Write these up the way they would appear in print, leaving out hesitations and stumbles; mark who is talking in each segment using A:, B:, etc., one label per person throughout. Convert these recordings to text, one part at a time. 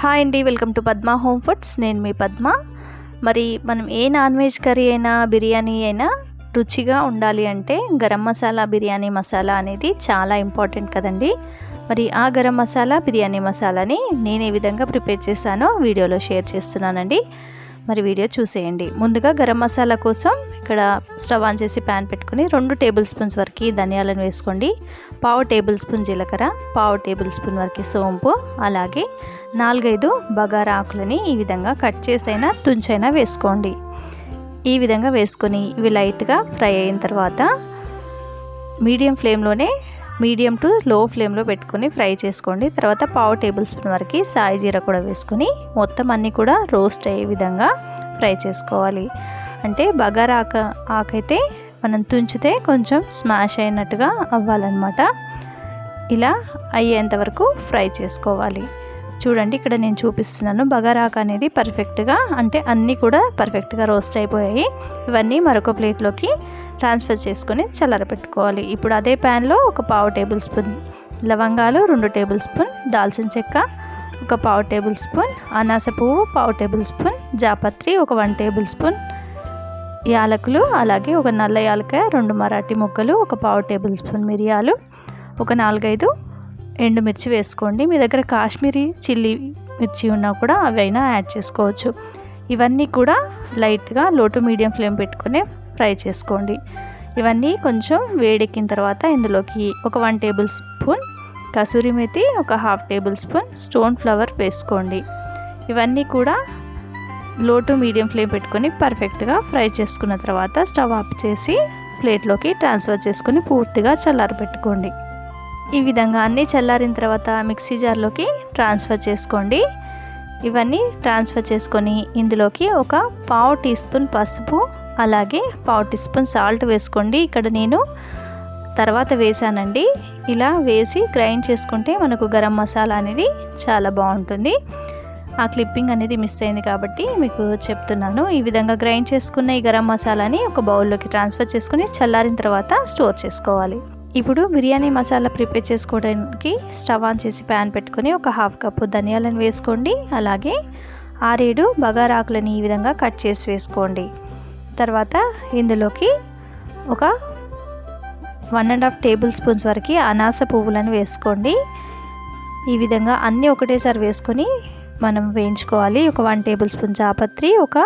A: Hi అండి, welcome to Padma home foods. నేను మీ పద్మ. మరి మనం ఏ నాన్ వెజ్ కర్రీ అయినా బిర్యానీ అయినా రుచిగా ఉండాలి అంటే గరం మసాలా బిర్యానీ మసాలా అనేది చాలా ఇంపార్టెంట్ కదండి. మరి ఆ గరం మసాలా బిర్యానీ మసాలాని నేను ఏ విధంగా ప్రిపేర్ చేశానో వీడియోలో షేర్ చేస్తున్నానండి. మరి వీడియో చూసేయండి. ముందుగా గరం మసాలా కోసం ఇక్కడ స్టవ్ ఆన్ చేసి ప్యాన్ పెట్టుకుని 2 టేబుల్ స్పూన్స్ వరకు ధనియాలను వేసుకోండి. 1/2 టేబుల్ స్పూన్ జీలకర్ర, 1/2 టేబుల్ స్పూన్ వరకు సోంపు, అలాగే 4-5 బగారా ఆకులని ఈ విధంగా కట్ చేసైనా తుంచైనా వేసుకోండి. ఈ విధంగా వేసుకొని ఇవి లైట్గా ఫ్రై అయిన తర్వాత మీడియం టు లో ఫ్లేమ్లో పెట్టుకొని ఫ్రై చేసుకోండి. తర్వాత 1/2 టేబుల్ స్పూన్ వరకు సాయి జీరా కూడా వేసుకొని మొత్తం అన్నీ కూడా రోస్ట్ అయ్యే విధంగా ఫ్రై చేసుకోవాలి. అంటే బగారా ఆకైతే మనం తుంచితే కొంచెం స్మాష్ అయినట్టుగా అవ్వాలన్నమాట. ఇలా అయ్యేంత వరకు ఫ్రై చేసుకోవాలి. చూడండి, ఇక్కడ నేను చూపిస్తున్నాను. బగారా ఆకు అనేది పర్ఫెక్ట్గా, అంటే అన్నీ కూడా పర్ఫెక్ట్గా రోస్ట్ అయిపోయాయి. ఇవన్నీ మరొక ప్లేట్లోకి ట్రాన్స్ఫర్ చేసుకొని చల్లారబెట్టుకోవాలి. ఇప్పుడు అదే ప్యాన్లో ఒక 1/2 టేబుల్ స్పూన్ లవంగాలు, 2 టేబుల్ స్పూన్ దాల్చిన చెక్క, ఒక 1/2 టేబుల్ స్పూన్ అనాస పువ్వు, 1/2 టేబుల్ స్పూన్ జాపత్రి, ఒక 1 టేబుల్ స్పూన్ యాలకులు, అలాగే ఒక నల్ల యాలకాయ, 2 మరాఠీ మొగ్గలు, ఒక 1/2 టేబుల్ స్పూన్ మిరియాలు, ఒక 4-5 ఎండుమిర్చి వేసుకోండి. మీ దగ్గర కాశ్మీరీ చిల్లీ మిర్చి ఉన్నా కూడా అవైనా యాడ్ చేసుకోవచ్చు. ఇవన్నీ కూడా లైట్గా లో టు మీడియం ఫ్లేమ్ పెట్టుకొని ఫ్రై చేసుకోండి. ఇవన్నీ కొంచెం వేడెక్కిన తర్వాత ఇందులోకి ఒక 1 టేబుల్ స్పూన్ కసూరి మేతి, ఒక 1/2 టేబుల్ స్పూన్ స్టోన్ ఫ్లవర్ వేసుకోండి. ఇవన్నీ కూడా లో టు మీడియం ఫ్లేమ్ పెట్టుకొని పర్ఫెక్ట్గా ఫ్రై చేసుకున్న తర్వాత స్టవ్ ఆఫ్ చేసి ప్లేట్లోకి ట్రాన్స్ఫర్ చేసుకొని పూర్తిగా చల్లారబెట్టుకోండి. ఈ విధంగా అన్నీ చల్లారిన తర్వాత మిక్సీ జార్లోకి ట్రాన్స్ఫర్ చేసుకోండి. ఇవన్నీ ట్రాన్స్ఫర్ చేసుకొని ఇందులోకి ఒక 1/2 టీ స్పూన్ పసుపు, అలాగే 1/2 టీ స్పూన్ సాల్ట్ వేసుకోండి. ఇక్కడ నేను తర్వాత వేసానండి. ఇలా వేసి గ్రైండ్ చేసుకుంటే మనకు గరం మసాలా అనేది చాలా బాగుంటుంది. ఆ క్లిప్పింగ్ అనేది మిస్ అయింది కాబట్టి మీకు చెప్తున్నాను. ఈ విధంగా గ్రైండ్ చేసుకున్న ఈ గరం మసాలాని ఒక బౌల్లోకి ట్రాన్స్ఫర్ చేసుకుని చల్లారిన తర్వాత స్టోర్ చేసుకోవాలి. ఇప్పుడు బిర్యానీ మసాలా ప్రిపేర్ చేసుకోవడానికి స్టవ్ ఆన్ చేసి ప్యాన్ పెట్టుకొని ఒక 1/2 కప్పు ధనియాలను వేసుకోండి. అలాగే 6-7 బగారా ఆకులని ఈ విధంగా కట్ చేసి వేసుకోండి. తర్వాత ఇందులోకి ఒక 1.5 టేబుల్ స్పూన్స్ వరకు అనాస పువ్వులను వేసుకోండి. ఈ విధంగా అన్నీ ఒకటేసారి వేసుకొని మనం వేయించుకోవాలి. ఒక 1 టేబుల్ స్పూన్ జాపత్రి, ఒక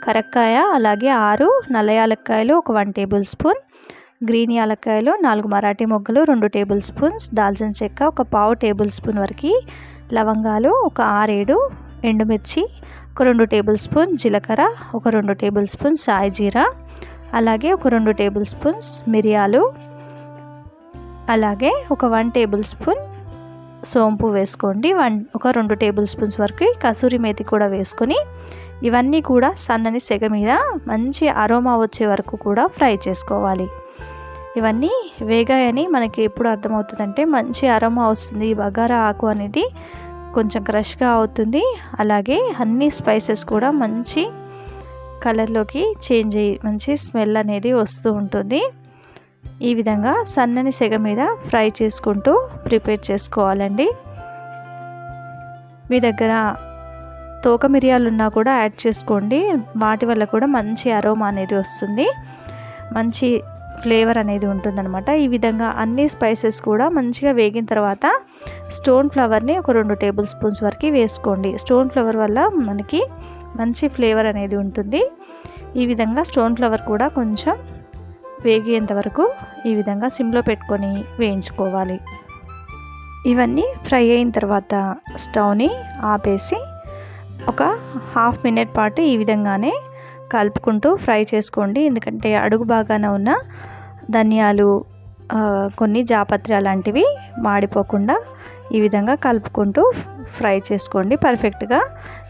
A: కరక్కాయ, అలాగే 6 నల్ల యాలక్కాయలు, ఒక 1 టేబుల్ స్పూన్ గ్రీన్ యాలక్కాయలు, 4 మరాఠీ మొగ్గలు, 2 టేబుల్ స్పూన్స్ దాల్చిన చెక్క, ఒక 1/2 టేబుల్ స్పూన్ వరకు లవంగాలు, ఒక 6-7 ఎండుమిర్చి, ఒక 2 టేబుల్ స్పూన్ జీలకర్ర, ఒక 2 టేబుల్ స్పూన్ సాయి జీరా, అలాగే ఒక 2 టేబుల్ స్పూన్స్ మిరియాలు, అలాగే ఒక 1 టేబుల్ స్పూన్ సోంపు వేసుకోండి. ఒక 2 టేబుల్ స్పూన్స్ వరకు కసూరి మేతి కూడా వేసుకొని ఇవన్నీ కూడా సన్నని సెగ మీద మంచి అరోమా వచ్చే వరకు కూడా ఫ్రై చేసుకోవాలి. ఇవన్నీ వేగాయని మనకి ఎప్పుడు అర్థమవుతుందంటే మంచి అరోమా వస్తుంది. ఈ బగారా ఆకు అనేది కొంచెం క్రష్గా అవుతుంది. అలాగే అన్ని స్పైసెస్ కూడా మంచి కలర్లోకి చేంజ్ అయ్యి మంచి స్మెల్ అనేది వస్తూ ఉంటుంది. ఈ విధంగా సన్నని సెగ మీద ఫ్రై చేసుకుంటూ ప్రిపేర్ చేసుకోవాలండి. మీ దగ్గర తోక మిరియాలు ఉన్నా కూడా యాడ్ చేసుకోండి. వాటి వల్ల కూడా మంచి అరోమా అనేది వస్తుంది, మంచి ఫ్లేవర్ అనేది ఉంటుందన్నమాట. ఈ విధంగా అన్ని స్పైసెస్ కూడా మంచిగా వేగిన తర్వాత స్టోన్ ఫ్లవర్ని ఒక 2 టేబుల్ స్పూన్స్ వరకు వేసుకోండి. స్టోన్ ఫ్లవర్ వల్ల మనకి మంచి ఫ్లేవర్ అనేది ఉంటుంది. ఈ విధంగా స్టోన్ ఫ్లవర్ కూడా కొంచెం వేగేంత వరకు ఈ విధంగా సిమ్లో పెట్టుకొని వేయించుకోవాలి. ఇవన్నీ ఫ్రై అయిన తర్వాత స్టవ్ని ఆపేసి ఒక 1/2 మినిట్ పాటు ఈ విధంగానే కలుపుకుంటూ ఫ్రై చేసుకోండి. ఎందుకంటే అడుగు భాగాన ఉన్న ధనియాలు, కొన్ని జాపత్రి అలాంటివి మాడిపోకుండా ఈ విధంగా కలుపుకుంటూ ఫ్రై చేసుకోండి. పర్ఫెక్ట్గా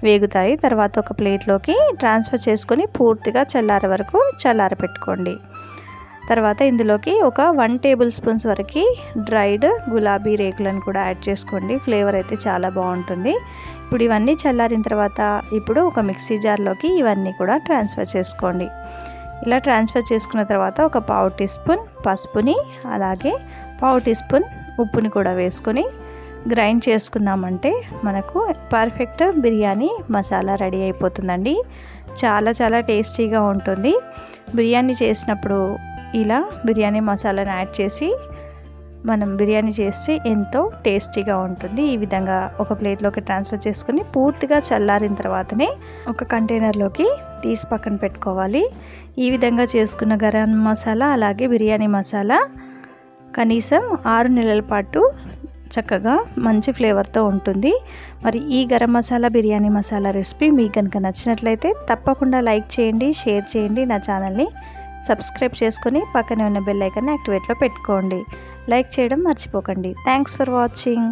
A: వేగుతాయి. తర్వాత ఒక ప్లేట్లోకి ట్రాన్స్ఫర్ చేసుకొని పూర్తిగా చల్లారే వరకు చల్లారపెట్టుకోండి. తర్వాత ఇందులోకి ఒక 1 టేబుల్ స్పూన్స్ వరకు డ్రైడ్ గులాబీ రేకులను కూడా యాడ్ చేసుకోండి. ఫ్లేవర్ అయితే చాలా బాగుంటుంది. ఇప్పుడు ఇవన్నీ చల్లారిన తర్వాత ఇప్పుడు ఒక మిక్సీ జార్లోకి ఇవన్నీ కూడా ట్రాన్స్ఫర్ చేసుకోండి. ఇలా ట్రాన్స్ఫర్ చేసుకున్న తర్వాత ఒక 1/2 టీ స్పూన్ పసుపుని, అలాగే 1/2 టీ స్పూన్ ఉప్పుని కూడా వేసుకొని గ్రైండ్ చేసుకున్నామంటే మనకు పర్ఫెక్ట్ బిర్యానీ మసాలా రెడీ అయిపోతుందండి. చాలా చాలా టేస్టీగా ఉంటుంది. బిర్యానీ చేసినప్పుడు ఇలా బిర్యానీ మసాలాను యాడ్ చేసి మనం బిర్యానీ చేస్తే ఎంతో టేస్టీగా ఉంటుంది. ఈ విధంగా ఒక ప్లేట్లోకి ట్రాన్స్ఫర్ చేసుకుని పూర్తిగా చల్లారిన తర్వాతనే ఒక కంటైనర్లోకి తీసి పక్కన పెట్టుకోవాలి. ఈ విధంగా చేసుకున్న గరం మసాలా అలాగే బిర్యానీ మసాలా కనీసం 6 నెలల పాటు చక్కగా మంచి ఫ్లేవర్తో ఉంటుంది. మరి ఈ గరం మసాలా బిర్యానీ మసాలా రెసిపీ మీకు కనుక నచ్చినట్లయితే తప్పకుండా లైక్ చేయండి, షేర్ చేయండి, నా ఛానల్ని సబ్స్క్రైబ్ చేసుకొని పక్కనే ఉన్న బెల్ ఐకాన్ని యాక్టివేట్లో పెట్టుకోండి. లైక్ చేయడం మర్చిపోకండి. Thanks for watching.